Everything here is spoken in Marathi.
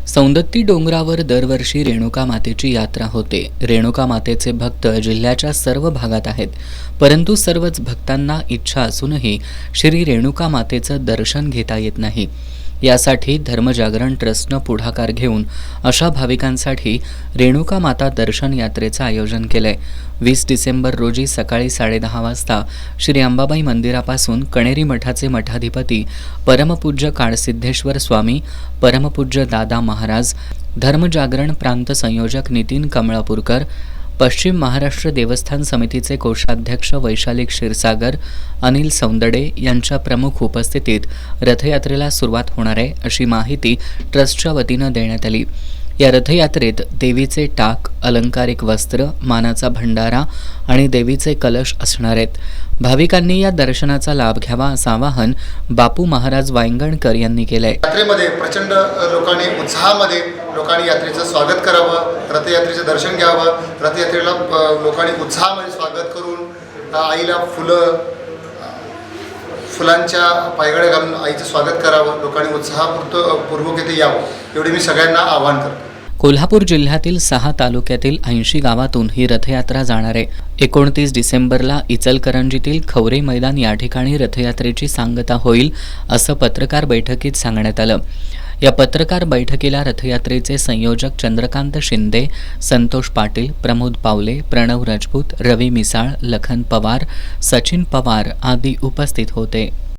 सौंदत्ती डोंगरावर दरवर्षी रेणुका मातेची यात्रा होते। रेणुका मातेचे भक्त जिल्ह्याच्या सर्व भागात आहेत, परंतु सर्वच भक्तांना इच्छा असूनही श्री रेणुका मातेचं दर्शन घेता येत नाही। यासाठी धर्मजागरण ट्रस्टनं पुढाकार घेऊन अशा भाविकांसाठी रेणुका माता दर्शन यात्रेचं आयोजन केलंय। 20 डिसेंबर रोजी सकाळी 10:30 वाजता श्री अंबाबाई मंदिरापासून कणेरी मठाचे मठाधिपती परमपूज्य काळसिद्धेश्वर स्वामी, परमपूज्य दादा महाराज, धर्मजागरण प्रांत संयोजक नितीन कमळापूरकर, पश्चिम महाराष्ट्र देवस्थान समितीचे कोषाध्यक्ष वैशाली क्षीरसागर, अनिल सौंदडे यांच्या प्रमुख उपस्थितीत रथयात्रेला सुरुवात होणार आहे, अशी माहिती ट्रस्टच्या वतीनं देण्यात आली। या रथयात्रेत देवीचे टाक, अलंकारिक वस्त्र, मानाचा भंडारा आणि देवीचे कलश असणार आहेत। भाविकांनी या दर्शनाचा लाभ घ्यावा असं आवाहन बापू महाराज वायंगणकर यांनी केलंय। यात्रेमध्ये प्रचंड लोकांनी यात्रेचं स्वागत करावं, रथयात्रेचं दर्शन घ्यावं। रथयात्रेला लोकांनी उत्साहामध्ये स्वागत करून आईला फुलांच्या पायघड्या घालून आईचं स्वागत करावं। लोकांनी उत्साहपूर्वक येथे यावं, एवढे मी सगळ्यांना आवाहन करतो। कोल्हापूर जिल्ह्यातील 6 तालुक्यातील 80 गावातून ही रथयात्रा जाणार आहे। 29 डिसेंबरला इचलकरंजीतील खवरे मैदान या ठिकाणी रथयात्रेची सांगता होईल, असं पत्रकार बैठकीत सांगण्यात आलं। या पत्रकार बैठकीला रथयात्रेचे संयोजक चंद्रकांत शिंदे, संतोष पाटील, प्रमोद पावले, प्रणव राजपूत, रवी मिसाळ, लखन पवार, सचिन पवार आदी उपस्थित होते।